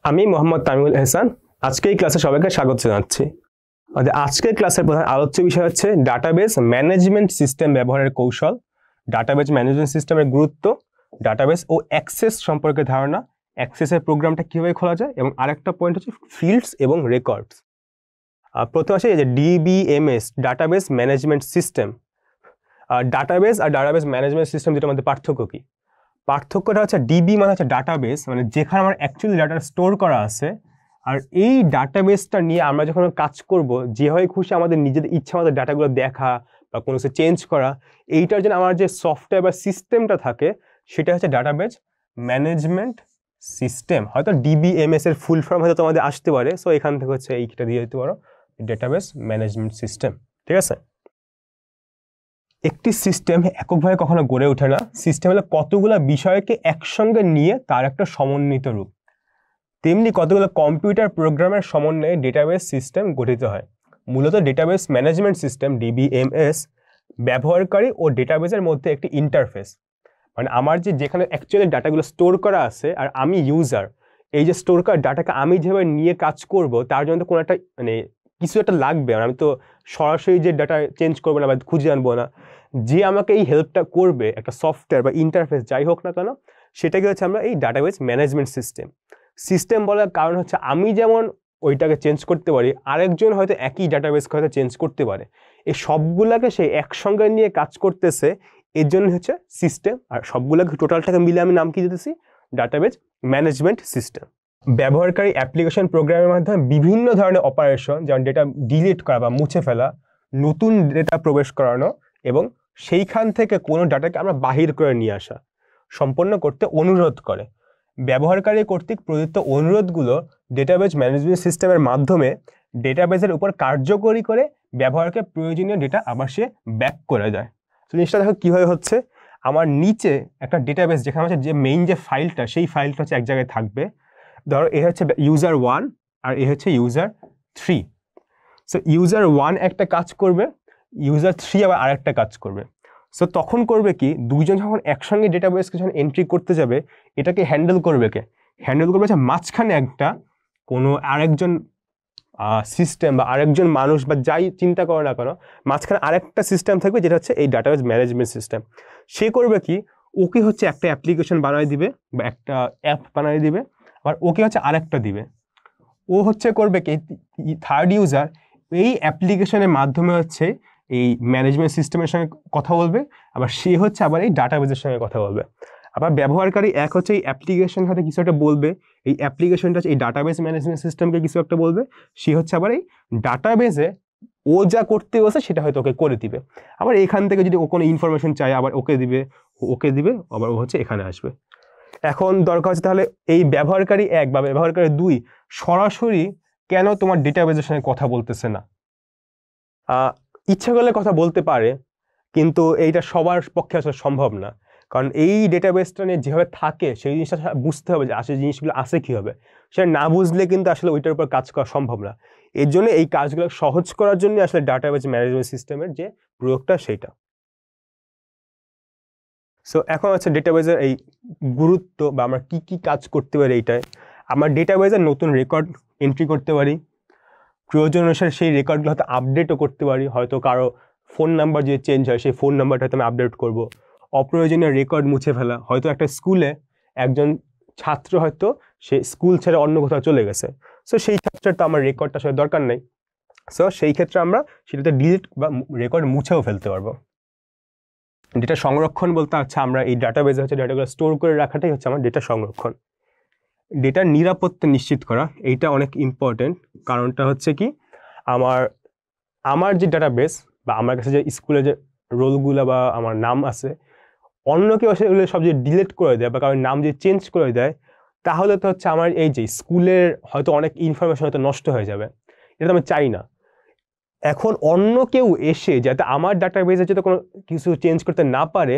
আমি মোহাম্মদ তামিমুল এহসান আজকে এই ক্লাসে সবাইকে স্বাগত জানাচ্ছি। আমাদের আজকের ক্লাসের প্রধান আলোচ্য বিষয় হচ্ছে ডাটাবেস ম্যানেজমেন্ট সিস্টেম ব্যবহারের কৌশল, ডাটাবেস ম্যানেজমেন্ট সিস্টেমের গুরুত্ব, ডাটাবেস ও অ্যাক্সেস সম্পর্কে ধারণা, অ্যাক্সেসের প্রোগ্রামটা কীভাবে খোলা যায় এবং আরেকটা পয়েন্ট হচ্ছে ফিল্ডস এবং রেকর্ডস। প্রথমে আসে যে DBMS database management system. Database আর ডাটাবেস ম্যানেজমেন্ট সিস্টেম যেটার মধ্যে পার্থক্য কী? পার্থক্যটা হচ্ছে ডিবি মানে হচ্ছে ডাটাবেস, মানে যেখানে আমার অ্যাকচুয়ালি ডাটা স্টোর করা আছে, আর এই ডাটাবেসটা নিয়ে আমরা যখন কাজ করব যেভাবে খুশি আমাদের নিজেদের ইচ্ছা আমাদের ডাটাগুলো দেখা বা কোনো কিছু চেঞ্জ করা, এইটার জন্য আমার যে সফটওয়্যার বা সিস্টেমটা থাকে সেটা হচ্ছে ডাটাবেস ম্যানেজমেন্ট সিস্টেম। হয়তো ডিবিএমএস এর ফুল ফর্ম হয়তো তোমাদের আসতে পারে, সো এখান থেকে হচ্ছে এইটা দিয়ে দিতে পারো ডাটাবেস ম্যানেজমেন্ট সিস্টেম। ঠিক আছে, একটি সিস্টেম এককভাবে কখনো গড়ে ওঠে না। সিস্টেম হলো কতগুলো বিষয়কে একসঙ্গে নিয়ে তার একটা সমন্বিত রূপ। তেমনি কতগুলো কম্পিউটার প্রোগ্রামের সমন্বয়ে ডেটাবেস সিস্টেম গঠিত হয়। মূলত ডেটাবেস ম্যানেজমেন্ট সিস্টেম ডিবিএমএস ব্যবহারকারী ও ডেটাবেসের মধ্যে একটি ইন্টারফেস, মানে আমার যেখানে অ্যাকচুয়ালি ডাটাগুলো স্টোর করা আছে আর আমি ইউজার, এই যে স্টোর করা ডাটাকে আমি যেভাবে নিয়ে কাজ করব তার জন্য তো কোনো একটা মানে কিছু একটা লাগবে। আমি তো সরাসরি যে ডাটা চেঞ্জ করবো না বা খুঁজে আনবো না, যে আমাকে এই হেল্পটা করবে একটা সফটওয়্যার বা ইন্টারফেস যাই হোক না কেন, সেটাকে হচ্ছে আমরা এই ডাটাবেস ম্যানেজমেন্ট সিস্টেম। সিস্টেম বলার কারণ হচ্ছে আমি যেমন ওইটাকে চেঞ্জ করতে পারি, আরেকজন হয়তো একই ডাটাবেসকে হয়তো চেঞ্জ করতে পারে। এই সবগুলাকে সে একসঙ্গে নিয়ে কাজ করতেছে, এর জন্য হচ্ছে সিস্টেম। আর সবগুলোকে টোটালটাকে মিলে আমি নাম কি দিতেছি? Database management system. ব্যবহারকারী অ্যাপ্লিকেশন প্রোগ্রামের মাধ্যমে বিভিন্ন ধরনের অপারেশন, যেমন ডেটা ডিলিট করা বা মুছে ফেলা, নতুন ডেটা প্রবেশ করানো এবং সেইখান থেকে কোনো ডাটাকে আমরা বাহির করে নিয়ে আসা সম্পন্ন করতে অনুরোধ করে। ব্যবহারকারী কর্তৃক প্রদত্ত অনুরোধগুলো ডেটাবেস ম্যানেজমেন্ট সিস্টেমের মাধ্যমে ডেটাবেসের উপর কার্যকরী করে ব্যবহারকে প্রয়োজনীয় ডেটা আবার সে ব্যাক করে দেয়। তো জিনিসটা দেখো কীভাবে হচ্ছে, আমার নিচে একটা ডেটাবেস যেখানে হচ্ছে যে মেইন যে ফাইলটা, সেই ফাইলটা হচ্ছে এক জায়গায় থাকবে। ধরো এ হচ্ছে ইউজার 1 আর এ হচ্ছে ইউজার 3। সো ইউজার 1 একটা কাজ করবে, ইউজার 3 আবার আরেকটা কাজ করবে। সো তখন করবে কি, দুইজন যখন একসঙ্গে ডেটাবেসকে যখন এন্ট্রি করতে যাবে, এটাকে হ্যান্ডেল করবে কে? হ্যান্ডেল করবে হচ্ছে মাঝখানে একটা কোনো আরেকজন সিস্টেম বা আরেকজন মানুষ বা যাই চিন্তা করে না কেন, মাঝখানে আরেকটা সিস্টেম থাকবে যেটা হচ্ছে এই ডাটাবেস ম্যানেজমেন্ট সিস্টেম। সে করবে কি, ওকে হচ্ছে একটা অ্যাপ্লিকেশন বানিয়ে দিবে বা একটা অ্যাপ বানিয়ে দিবে, আবার ওকে হচ্ছে আরেকটা দিবে। ও হচ্ছে করবে কি, থার্ড ইউজার এই অ্যাপ্লিকেশনের মাধ্যমে হচ্ছে এই ম্যানেজমেন্ট সিস্টেমের সঙ্গে কথা বলবে, আবার সে হচ্ছে আবার এই ডাটাবেসের সঙ্গে কথা বলবে। আবার ব্যবহারকারী এক হচ্ছে এই অ্যাপ্লিকেশন হয়তো কিছু একটা বলবে, এই অ্যাপ্লিকেশনটা হচ্ছে এই ডাটাবেস ম্যানেজমেন্ট সিস্টেমকে কিছু একটা বলবে, সে হচ্ছে আবার এই ডাটাবেসে ও যা করতে বসে সেটা হয়তো ওকে করে দিবে। আবার এখান থেকে যদি ও কোনো ইনফরমেশন চায় আবার ওকে দিবে, আবার ও হচ্ছে এখানে আসবে। এখন দরকার হচ্ছে তাহলে এই ব্যবহারকারী 1 বা ব্যবহারকারী 2 সরাসরি কেন তোমার ডেটাবেসের সঙ্গে কথা বলতেছে না? ইচ্ছা করলে কথা বলতে পারে, কিন্তু এইটা সবার পক্ষে আসলে সম্ভব না। কারণ এই ডেটাবেসটা নিয়ে যেভাবে থাকে সেই জিনিসটা বুঝতে হবে যে আসলে জিনিসগুলো আছে কীভাবে, সেটা না বুঝলে কিন্তু আসলে ওইটার উপর কাজ করা সম্ভব না। এর জন্য এই কাজগুলো সহজ করার জন্য আসলে ডাটাবেস ম্যানেজমেন্ট সিস্টেমের যে প্রয়োগটা সেইটা। সো এখন হচ্ছে ডেটাবেসের এই গুরুত্ব বা আমরা কি কি কাজ করতে পারি এইটায়। আমরা ডেটাবেসের নতুন রেকর্ড এন্ট্রি করতে পারি, প্রয়োজন অনুসারে সেই রেকর্ডগুলো হয়তো আপডেটও করতে পারি। হয়তো কারো ফোন নাম্বার যদি চেঞ্জ হয় সেই ফোন নাম্বারটা হয়তো আমি আপডেট করব। অপ্রয়োজনীয় রেকর্ড মুছে ফেলা, হয়তো একটা স্কুলে একজন ছাত্র হয়তো সে স্কুল ছেড়ে অন্য কোথাও চলে গেছে, সো সেই ছাত্রের তো আমার রেকর্ডটা আসলে দরকার নেই, সো সেই ক্ষেত্রে আমরা সেটাতে ডিলিট বা রেকর্ড মুছেও ফেলতে পারবো। ডেটা সংরক্ষণ বলতে হচ্ছে আমরা এই ডাটাবেসে হচ্ছে ডেটাগুলো স্টোর করে রাখাটাই হচ্ছে আমার ডেটা সংরক্ষণ। ডেটার নিরাপত্তা নিশ্চিত করা, এইটা অনেক ইম্পর্টেন্ট। কারণটা হচ্ছে কি, আমার যে ডাটাবেস বা আমার কাছে যে স্কুলে যে রোলগুলো বা আমার নাম আছে, অন্য কেউ আসলে এগুলো সব যদি ডিলিট করে দেয় বা কারোর নাম যদি চেঞ্জ করে দেয়, তাহলে তো হচ্ছে আমার এই যে স্কুলের হয়তো অনেক ইনফরমেশন হয়তো নষ্ট হয়ে যাবে। এটা তো আমি চাই না। এখন অন্য কেউ এসে যাতে আমার ডাটাবেসে যাতে কোনো কিছু চেঞ্জ করতে না পারে,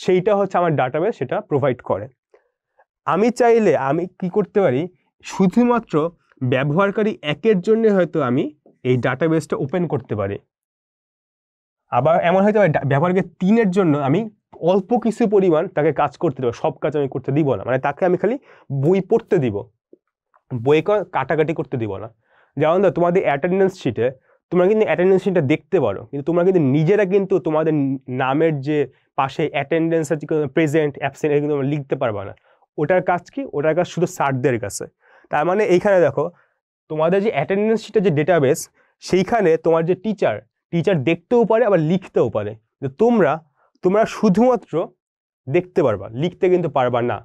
সেইটা হচ্ছে আমার ডাটাবেস সেটা প্রোভাইড করে। আমি চাইলে আমি কি করতে পারি, শুধুমাত্র ব্যবহারকারী 1-এর জন্য হয়তো আমি এই ডাটাবেসটা ওপেন করতে পারি। আবার এমন হয়তো ব্যবহারকারী 3-এর জন্য আমি অল্প কিছু পরিমাণ তাকে কাজ করতে দেবো, সব কাজ আমি করতে দিব না, মানে তাকে আমি খালি বই পড়তে দিব। বইকে কাটাকাটি করতে দিব না। যেমন ধর তোমাদের অ্যাটেন্ডেন্স শিটে তোমরা কিন্তু অ্যাটেন্ডেন্স শিটটা দেখতে পারো, কিন্তু তোমরা কিন্তু নিজেরা কিন্তু তোমাদের নামের যে পাশে অ্যাটেন্ডেন্স আছে, প্রেজেন্ট অ্যাবসেন্ট, এগুলো তোমরা লিখতে পারবা না। ওটার কাজ কি? ওটার কাজ শুধু স্যারদের কাছে। তার মানে এইখানে দেখো, তোমাদের যে অ্যাটেন্ডেন্স শিটের যে ডেটাবেস, সেইখানে তোমার যে টিচার দেখতেও পারে আবার লিখতেও পারে। তোমরা শুধুমাত্র দেখতে পারবা, লিখতে কিন্তু পারবা না।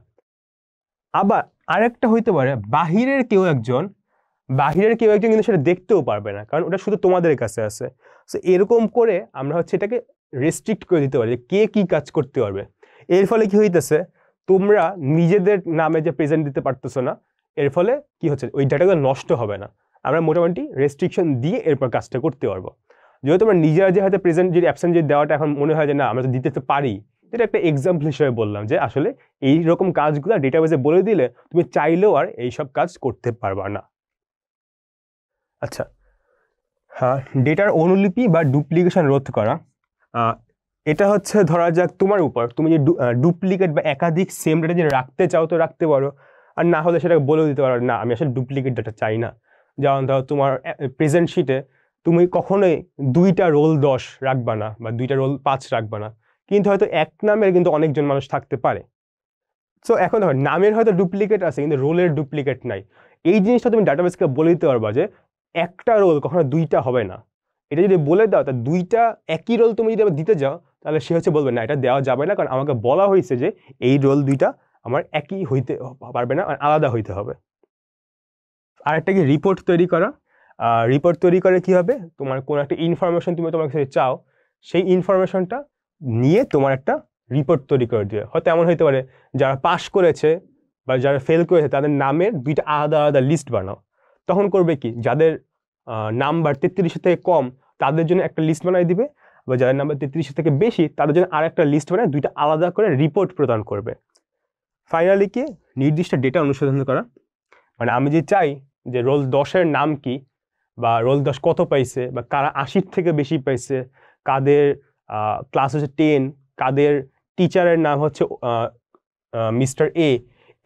আবার আরেকটা হইতে পারে, বাহিরের কেউ একজন কিন্তু সেটা দেখতেও পারবে না, কারণ ওটা শুধু তোমাদের কাছে আছে। সো এরকম করে আমরা হচ্ছে এটাকে রেস্ট্রিক্ট করে দিতে পারি যে কে কি কাজ করতে পারবে। এর ফলে কি হইতেছে, তোমরা নিজেদের নামে যে প্রেজেন্ট দিতে পারতেছো না, এর ফলে কি হচ্ছে, ওই ডাটাগুলো নষ্ট হবে না। আমরা মোটামুটি রেস্ট্রিকশন দিয়ে এরপর কাজটা করতে পারবো। যদি তোমরা নিজেরা যে হয়তো প্রেজেন্ট যদি অ্যাবসেন্ট যদি দেওয়াটা এখন মনে হয় যে না আমরা তো দিতে তো পারি, এটা একটা এক্সাম্পল হিসেবে বললাম যে আসলে এইরকম কাজগুলো ডেটাবেসে বলে দিলে তুমি চাইলেও আর এইসব কাজ করতে পারবা না। আচ্ছা, হ্যাঁ, ডেটার অনুলিপি বা ডুপ্লিকেশন রোধ করা, এটা হচ্ছে ধরা যাক তোমার উপর, তুমি যে ডুপ্লিকেট বা একাধিক সেম ডেটা যদি রাখতে চাও তো রাখতে পারো, আর না হলে সেটাকে বলে দিতে পারো না আমি আসলে ডুপ্লিকেট ডেটা চাই না। যেমন ধরো তোমার প্রেজেন্ট শিটে তুমি কখনোই 2টা রোল 10 রাখবা না বা 2টা রোল 5 রাখবা না, কিন্তু হয়তো এক নামের কিন্তু অনেকজন মানুষ থাকতে পারে। সো এখন ধর নামের হয়তো ডুপ্লিকেট আছে কিন্তু রোলের ডুপ্লিকেট নাই, এই জিনিসটা তুমি ডাটাবেসকে বলে দিতে পারবা যে একটা রোল কখনো 2টা হবে না। এটা যদি বলে দাও তা 2টা একই রোল তুমি যদি দিতে যাও তাহলে সে হচ্ছে বলবে না এটা দেওয়া যাবে না, কারণ আমাকে বলা হয়েছে যে এই রোল 2টা আমার একই হইতে পারবে না, আলাদা হইতে হবে। আরেকটা কি রিপোর্ট তৈরি করা। রিপোর্ট তৈরি করে কি হবে, তোমার কোনো একটা ইনফরমেশন তুমি তোমার কাছে চাও, সেই ইনফরমেশনটা নিয়ে তোমার একটা রিপোর্ট তৈরি করে দিবে। হয়তো এমন হইতে পারে যারা পাস করেছে বা যারা ফেল করেছে তাদের নামের 2টা আলাদা আলাদা লিস্ট বানাও। তখন করবে কি, যাদের নাম্বার 33 থেকে কম তাদের জন্য একটা লিস্ট বানাই দিবে, বা যাদের নাম্বার 33 থেকে বেশি তাদের জন্য আর একটা লিস্ট বানায় 2টা আলাদা করে রিপোর্ট প্রদান করবে। ফাইনালি কি, নির্দিষ্ট ডেটা অনুসন্ধান করা, মানে আমি যে চাই যে রোল 10-এর নাম কি, বা রোল 10 কত পাইছে, বা কারা 80 থেকে বেশি পাইছে, কাদের ক্লাস হচ্ছে 10, কাদের টিচারের নাম হচ্ছে মিস্টার এ,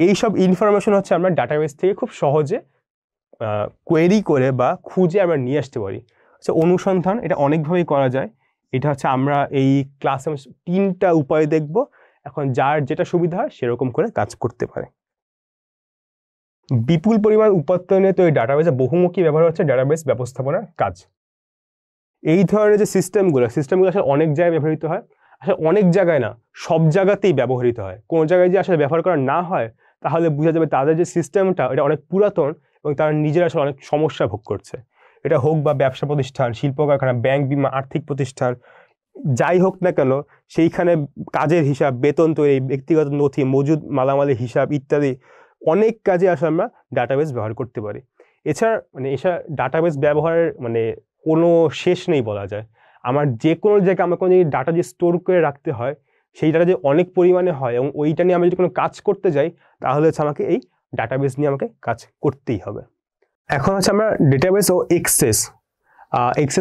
এইসব ইনফরমেশন হচ্ছে আমরা ডাটাবেস থেকে খুব সহজে কোয়েরি করে বা খুঁজে আমরা নিয়ে আসতে পারি। সো অনুসন্ধান এটা অনেকভাবেই করা যায়। এটা হচ্ছে আমরা এই ক্লাসে 3টা উপায় দেখব, এখন যার যেটা সুবিধা হয় সেরকম করে কাজ করতে পারে। বিপুল পরিমাণ উপাত্ত নিয়ে তৈরি ডাটাবেসে বহুমুখী ব্যবহার হচ্ছে ডাটাবেস ব্যবস্থাপনার কাজ। এই ধরনের যে সিস্টেমগুলো আসলে অনেক জায়গায় ব্যবহৃত হয়, আসলে অনেক জায়গায় না, সব জায়গাতেই ব্যবহৃত হয়। কোনো জায়গায় যে আসলে ব্যবহার করা না হয় তাহলে বোঝা যাবে তাদের যে সিস্টেমটা এটা অনেক পুরাতন এবং তারা নিজেরা আসলে অনেক সমস্যা ভোগ করছে। এটা হোক বা ব্যবসা প্রতিষ্ঠান, শিল্প কারখানা, ব্যাংক, বিমা, আর্থিক প্রতিষ্ঠান, যাই হোক না কেন, সেইখানে কাজের হিসাব, বেতন তৈরি, ব্যক্তিগত নথি, মজুদ মালামালের হিসাব ইত্যাদি অনেক কাজে আসলে আমরা ডাটাবেস ব্যবহার করতে পারি। এছাড়া ডাটাবেস ব্যবহারের কোনো শেষ নেই বলা যায়। আমার যে কোনো জায়গায় আমার কোনো ডাটা যে স্টোর করে রাখতে হয়, সেই ডাটা যে অনেক পরিমাণে হয় এবং ওইটা নিয়ে আমি যদি কোনো কাজ করতে যাই তাহলে হচ্ছে আমাকে এই ডাটাবেস নিয়ে আমাকে কাজ করতেই হবে। এখন হচ্ছে আমরা ডেটাবেস ও এক্সেস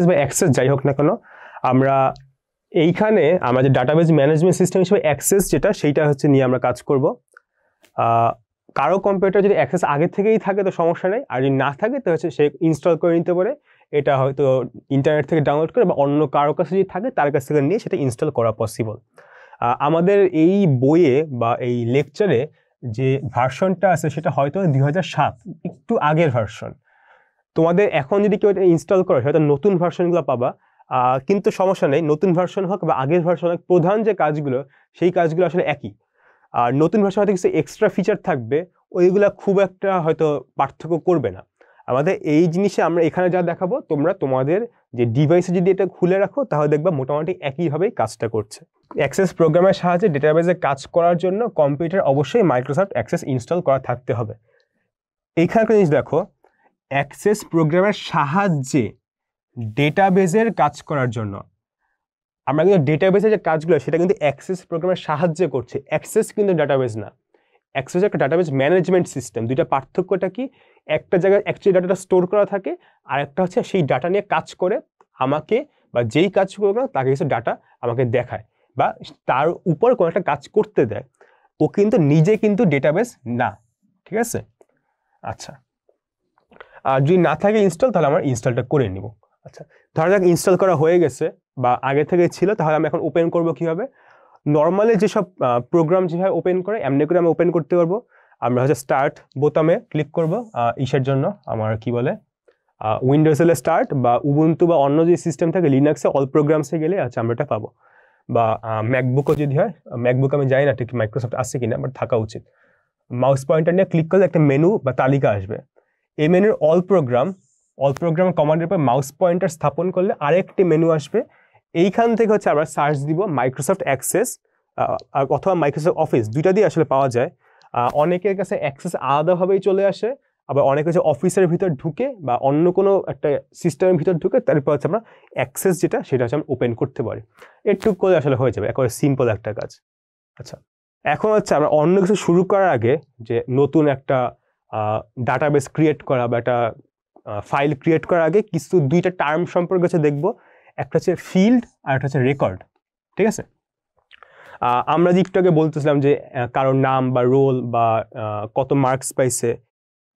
বা অ্যাক্সেস যাই হোক না কেন, আমরা এইখানে আমরা যে ডাটাবেস ম্যানেজমেন্ট সিস্টেম হিসেবে অ্যাক্সেস যেটা, সেইটা হচ্ছে নিয়ে আমরা কাজ করব। কারো কম্পিউটার যদি অ্যাক্সেস আগে থেকেই থাকে তো সমস্যা নেই, আর যদি না থাকে তো হচ্ছে সে ইনস্টল করে নিতে পারে। এটা হয়তো ইন্টারনেট থেকে ডাউনলোড করে বা অন্য কারো কাছে যদি থাকে তার কাছ থেকে নিয়ে সেটা ইনস্টল করা পসিবল। আমাদের এই বইয়ে বা এই লেকচারে যে ভার্সনটা আছে সেটা হয়তো 2007, একটু আগের ভার্সন। তোমাদের এখন যদি কেউ এটা ইনস্টল করে হয়তো নতুন ভার্সনগুলো পাবা, কিন্তু সমস্যা নেই, নতুন ভার্সন হোক বা আগের ভার্সন হোক, প্রধান যে কাজগুলো সেই কাজগুলো আসলে একই। আর নতুন ভার্সন হয়তো কিছু এক্সট্রা ফিচার থাকবে, ওইগুলা খুব একটা হয়তো পার্থক্য করবে না। আমাদের এই জিনিসে আমরা এখানে যা দেখাবো, তোমরা তোমাদের যে ডিভাইসে যদি এটা খুলে রাখো তাহলে দেখবা মোটামুটি একইভাবেই কাজটা করছে। অ্যাক্সেস প্রোগ্রামের সাহায্যে ডেটাবেসে কাজ করার জন্য কম্পিউটার অবশ্যই মাইক্রোসফট অ্যাক্সেস ইনস্টল করা থাকতে হবে। এইখানকার জিনিস দেখো, অ্যাক্সেস প্রোগ্রামের সাহায্যে ডেটাবেসের কাজ করার জন্য, আমরা কিন্তু ডেটাবেসের যে কাজগুলো সেটা কিন্তু অ্যাক্সেস প্রোগ্রামের সাহায্যে করছে। অ্যাক্সেস কিন্তু ডাটাবেস না, অ্যাক্সেস একটা ডাটাবেস ম্যানেজমেন্ট সিস্টেম। দুইটা পার্থক্যটা কি, একটা জায়গায় অ্যাকচুয়ালি ডাটাটা স্টোর করা থাকে, আর একটা হচ্ছে সেই ডাটা নিয়ে কাজ করে আমাকে, বা যেই কাজ করবে তাকে কিছু ডাটা আমাকে দেখায় বা তার উপর কোনো একটা কাজ করতে দেয়। ও কিন্তু নিজে কিন্তু ডেটাবেস না, ঠিক আছে? আচ্ছা, আর যদি না থাকে ইনস্টল তাহলে আমরা ইনস্টলটা করে নিব। আচ্ছা, ধরা যাক ইনস্টল করা হয়ে গেছে বা আগে থেকে ছিল, তাহলে আমি এখন ওপেন করব কীভাবে? নর্মালি যেসব প্রোগ্রাম যেভাবে ওপেন করে এমনি করে আমি ওপেন করতে পারবো। আমরা হচ্ছে স্টার্ট বোতামে ক্লিক করব ইসের জন্য, আমার কি বলে উইন্ডোজ এলে স্টার্ট, বা উবুন্টু বা অন্য যে সিস্টেম থাকে লিনাক্সে অল প্রোগ্রামসে গেলে আচ্ছা আমরা এটা পাবো, বা ম্যাকবুকও যদি হয়, ম্যাকবুক আমি জানি না ঠিক মাইক্রোসফট আছে কিনা, বাট থাকা উচিত। মাউস পয়েন্টার নিয়ে ক্লিক করলে একটা মেনু বা তালিকা আসবে। এই মেনুর অল প্রোগ্রাম কমান্ডের পর মাউস পয়েন্টার স্থাপন করলে আরেকটি মেনু আসবে। এইখান থেকে হচ্ছে আমরা সার্চ দিব মাইক্রোসফট অ্যাক্সেস অথবা মাইক্রোসফট অফিস, দুইটা দিয়ে আসলে পাওয়া যায়। অনেকের কাছে অ্যাক্সেস আলাদাভাবেই চলে আসে, আবার অনেকে হচ্ছে অফিসের ভিতর ঢুকে বা অন্য কোনো একটা সিস্টেমের ভিতর ঢুকে তারপর হচ্ছে আমরা অ্যাক্সেস যেটা সেটা হচ্ছে আমরা ওপেন করতে পারি। একটু করে আসলে হয়ে যাবে, একেবারে সিম্পল একটা কাজ। আচ্ছা, এখন হচ্ছে আমরা অন্য কিছু শুরু করার আগে যে নতুন একটা ডাটাবেস ক্রিয়েট করা বা একটা ফাইল ক্রিয়েট করার আগে কিছু দুইটা টার্ম সম্পর্কে হচ্ছে দেখবো। একটা হচ্ছে ফিল্ড আর একটা হচ্ছে রেকর্ড। ঠিক আছে, আমরা যে একটু আগে বলতেছিলাম যে কারোর নাম বা রোল বা কত মার্কস পাইছে,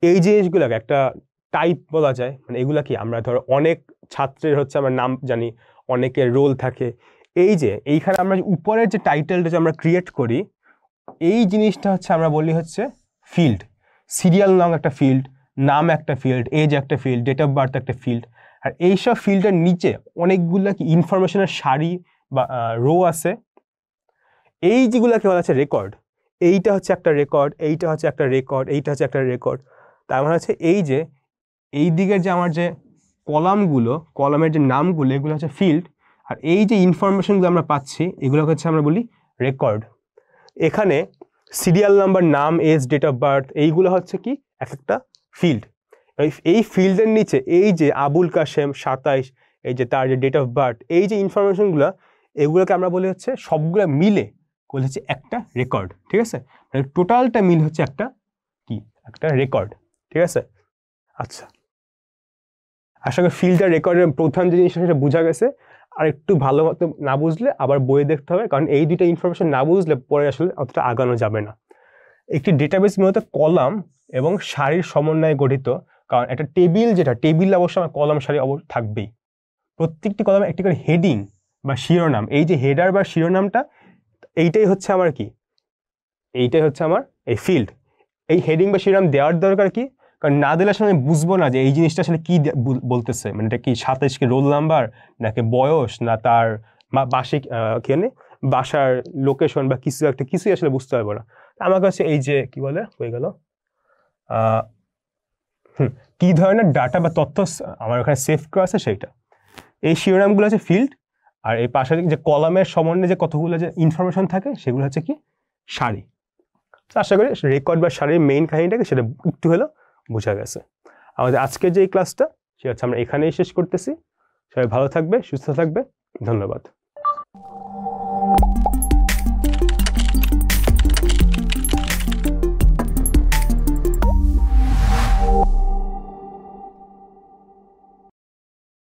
এই জিনিসগুলোকে একটা টাইপ বলা যায়। মানে এগুলা কি, আমরা ধরো অনেক ছাত্রের হচ্ছে আমরা নাম জানি, অনেকের রোল থাকে। এই যে এইখানে আমরা উপরের যে টাইটেলটা যে আমরা ক্রিয়েট করি, এই জিনিসটা হচ্ছে আমরা বলি হচ্ছে ফিল্ড। সিরিয়াল নং একটা ফিল্ড, নাম একটা ফিল্ড, এজ একটা ফিল্ড, ডেট অফ বার্থ একটা ফিল্ড। আর এইসব ফিল্ডের নিচে অনেকগুলো কি ইনফরমেশনের সারি বা রো আছে। এই যেগুলোকে বলা হচ্ছে রেকর্ড। এইটা হচ্ছে একটা রেকর্ড, এইটা হচ্ছে একটা রেকর্ড, এইটা হচ্ছে একটা রেকর্ড। তার মানে হচ্ছে এই যে এই দিকের যে আমার যে কলামগুলো, কলামের যে নামগুলো, এগুলো হচ্ছে ফিল্ড। আর এই যে ইনফরমেশনগুলো আমরা পাচ্ছি এগুলো হচ্ছে আমরা বলি রেকর্ড। এখানে সিরিয়াল নাম্বার, নাম, এজ, ডেট অফ বার্থ, এইগুলো হচ্ছে কি এক একটা ফিল্ড। এই ফিল্ডের নিচে এই যে আবুল কাশেম 27, এই যে তার যে ডেট অফ বার্থ, এই যে ইনফরমেশনগুলো, এগুলোকে আমরা বলি হচ্ছে সবগুলো মিলে বলে হচ্ছে একটা রেকর্ড। ঠিক আছে, মানে টোটালটা মিল হচ্ছে একটা কি, একটা রেকর্ড। ঠিক আছে, আচ্ছা, আশা করি ফিল্ড আর রেকর্ডের প্রধান যে জিনিসটা সেটা বোঝা গেছে। আর একটু ভালো মতো না বুঝলে আবার বই দেখতে হবে, কারণ এই দুইটা ইনফরমেশন না বুঝলে পরে আসলে অতটা আগানো যাবে না। একটি ডেটাবেস মূলত কলাম এবং সারির সমন্বয়ে গঠিত। কারণ একটা টেবিল, যেটা টেবিল অবশ্য আমার কলাম সারি থাকবেই। প্রত্যেকটি কলামে একটি করে হেডিং বা শিরোনাম, এই যে হেডার বা শিরোনামটা, এইটাই হচ্ছে আমার কি, এইটাই হচ্ছে আমার এই ফিল্ড। এই হেডিং বা শিরোনাম দেওয়ার দরকার কি, কারণ না দিলে আসলে আমি বুঝবো না যে এই জিনিসটা আসলে কি বলতেছে। মানে এটা কি 27 কে রোল নাম্বার, নাকি বয়স, না তার বার্ষিক বাসার লোকেশন বা কিছু একটা, কিছুই আসলে বুঝতে পারবো না। আমার কাছে এই যে কি বলে হয়ে গেল কি ধরনের ডাটা বা তথ্য আমার ওখানে সেভ করা আছে সেইটা, এই শিরোনামগুলো হচ্ছে ফিল্ড। আর এই পাশে যে কলামের সমন্বয়ে যে কতগুলো যে ইনফরমেশন থাকে সেগুলো হচ্ছে কি সারি। আশা করি রেকর্ড বা সারির মেইন কাহিনীটাকে সেটা একটু হলেও বোঝা গেছে। আমাদের আজকের যে ক্লাসটা সেটা হচ্ছে আমরা এখানেই শেষ করতেছি। সবাই ভালো থাকবে, সুস্থ থাকবে, ধন্যবাদ।